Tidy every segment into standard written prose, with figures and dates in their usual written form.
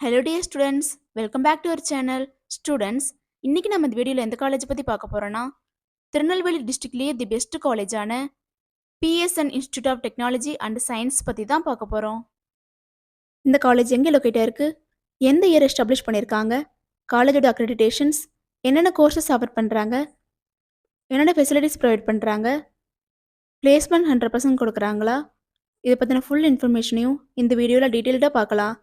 Hello dear students, welcome back to our channel. Students, இன்னைக்கு நம்ம இந்த வீடியோவில் எந்த காலேஜ் பற்றி பார்க்க போகிறோன்னா, திருநெல்வேலி டிஸ்ட்ரிக்ட்லேயே தி பெஸ்ட் காலேஜான PSN institute of technology and science பற்றி தான் பார்க்க போகிறோம். இந்த காலேஜ் எங்கே லொக்கேட் ஆயிருக்கு, எந்த இயர் எஸ்டாப்ளிஷ் பண்ணியிருக்காங்க, காலேஜோட அக்ரெடிடேஷன்ஸ், என்னென்ன கோர்சஸ் ஆஃபர் பண்ணுறாங்க, என்னென்ன ஃபெசிலிட்டிஸ் ப்ரொவைட் பண்ணுறாங்க, பிளேஸ்மெண்ட் 100% கொடுக்குறாங்களா, இதை பற்றின ஃபுல் இன்ஃபர்மேஷனையும் இந்த வீடியோவில் டீட்டெயில்டாக பார்க்கலாம்.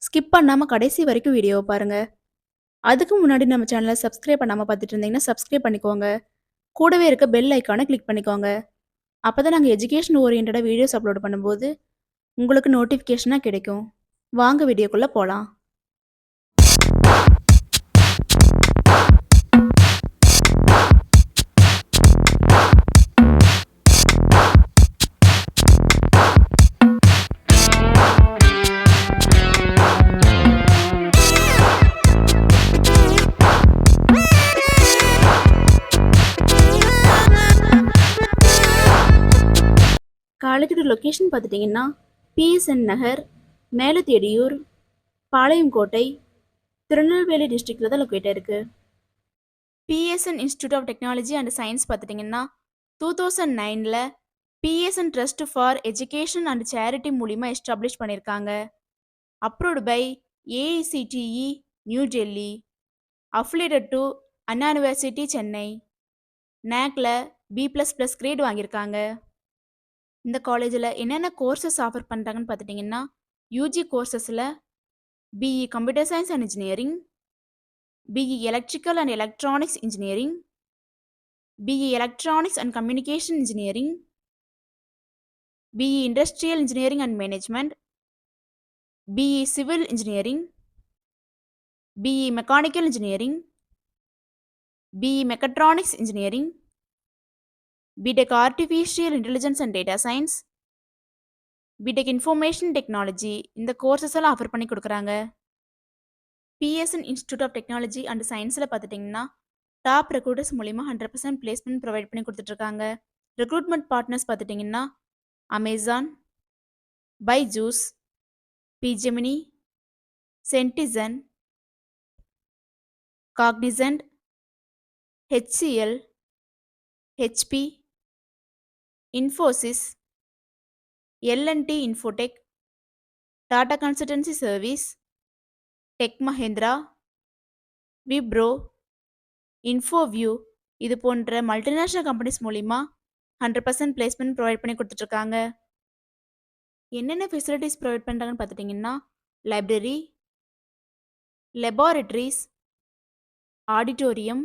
ஸ்கிப் பண்ணாமல் கடைசி வரைக்கும் வீடியோவை பாருங்கள். அதுக்கு முன்னாடி நம்ம சேனலை சப்ஸ்கிரைப் பண்ணாமல் பார்த்துட்டு இருந்தீங்கன்னா சப்ஸ்கிரைப் பண்ணிக்கோங்க. கூடவே இருக்க பெல் ஐக்கானை கிளிக் பண்ணிக்கோங்க. அப்போ தான் நாங்கள் எஜுகேஷன் ஓரியன்டாக வீடியோஸ் அப்லோட் பண்ணும்போது உங்களுக்கு நோட்டிஃபிகேஷனாக கிடைக்கும். வாங்க வீடியோக்குள்ளே போகலாம். காலேஜோட லொக்கேஷன் பார்த்துட்டிங்கன்னா பிஎஸ்என் நகர், மேலத்தேடியூர், பாளையங்கோட்டை, திருநெல்வேலி டிஸ்ட்ரிக்டில் தான் லொக்கேட் இருக்குது. PSN institute of technology and science பார்த்துட்டிங்கன்னா 2009 PSN trust for education and charity மூலிமா எஸ்டாப்ளிஷ் பண்ணியிருக்காங்க. Approved by AICTE New Delhi, affiliated to Anna university Chennai, நேக்கில் B++ கிரேட் வாங்கியிருக்காங்க. இந்த காலேஜில் என்னென்ன கோர்சஸ் ஆஃபர் பண்ணுறாங்கன்னு பார்த்துட்டிங்கன்னா, யூஜி கோர்சஸில் BE computer science and engineering, BE electrical and electronics engineering, BE electronics and communication engineering, BE industrial engineering and management, BE civil engineering, BE mechanical engineering, BE mechatronics engineering, BTech artificial intelligence and data science, BTech information technology, இந்த courses எல்லாம் offer பண்ணி கொடுக்குறாங்க. PSN institute of technology and சயின்ஸில் பார்த்துட்டிங்கன்னா top recruiters மூலிமா 100% placement provide பண்ணி கொடுத்துட்ருக்காங்க. Recruitment partners பார்த்துட்டிங்கன்னா அமேசான், பைஜூஸ், பிஜெமினி, சென்டிசன், Cognizant, HCL, HP, Infosys, L&T Infotech, Tata consultancy service, tech Mahindra, Wipro, Infoview, இது போன்ற மல்டிநேஷ்னல் கம்பெனிஸ் மூலிமா 100% பிளேஸ்மெண்ட் ப்ரொவைட் பண்ணி கொடுத்துட்ருக்காங்க. என்னென்ன ஃபெசிலிட்டிஸ் ப்ரொவைட் பண்ணுறாங்கன்னு பார்த்துட்டிங்கன்னா library, laboratories, auditorium,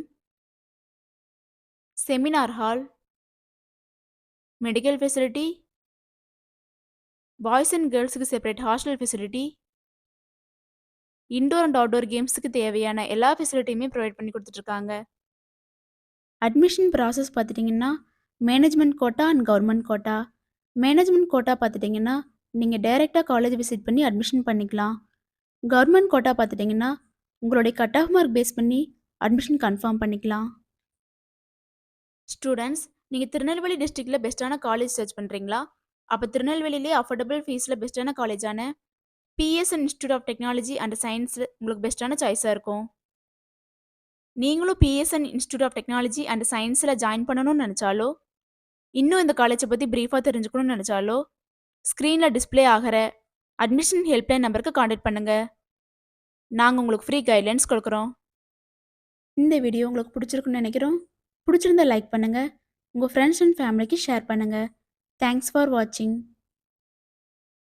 seminar hall, medical facility, boys and கேர்ள்ஸுக்கு separate hostel facility, indoor and outdoor கேம்ஸுக்கு தேவையான எல்லா ஃபெசிலிட்டியுமே ப்ரொவைட் பண்ணி கொடுத்துட்ருக்காங்க. அட்மிஷன் ப்ராசஸ் பார்த்துட்டிங்கன்னா management quota and government quota. Management quota பார்த்துட்டிங்கன்னா நீங்கள் டைரெக்டாக காலேஜ் விசிட் பண்ணி அட்மிஷன் பண்ணிக்கலாம். கவர்மெண்ட் கோட்டா பார்த்துட்டிங்கன்னா உங்களுடைய கட் ஆஃப் மார்க் பேஸ் பண்ணி அட்மிஷன் கன்ஃபார்ம் பண்ணிக்கலாம். ஸ்டூடெண்ட்ஸ், நீங்கள் திருநெல்வேலி டிஸ்ட்ரிக்டில் பெஸ்ட்டான காலேஜ் சர்ச் பண்ணுறீங்களா? அப்போ திருநெல்வேலியிலே அஃபோர்டபுள் ஃபீஸில் பெஸ்ட்டான காலேஜான PSN institute of technology and science உங்களுக்கு பெஸ்ட்டான சாய்ஸாக இருக்கும். நீங்களும் PSN institute of technology and சயின்ஸில் ஜாயின் பண்ணணும்னு நினச்சாலோ, இன்னும் இந்த காலேஜை பற்றி ப்ரீஃபாக தெரிஞ்சுக்கணும்னு நினச்சாலோ, ஸ்க்ரீனில் டிஸ்பிளே ஆகிற அட்மிஷன் ஹெல்ப்லைன் நம்பருக்கு காண்டாக்ட் பண்ணுங்கள். நாங்கள் உங்களுக்கு ஃப்ரீ கைட்லைன்ஸ் கொடுக்குறோம். இந்த வீடியோ உங்களுக்கு பிடிச்சிருக்குன்னு நினைக்கிறோம். பிடிச்சிருந்தா லைக் பண்ணுங்கள், உங்கள் ஃப்ரெண்ட்ஸ் அண்ட் ஃபேமிலிக்கு ஷேர் பண்ணுங்கள். தேங்க்ஸ் ஃபார் வாட்சிங்.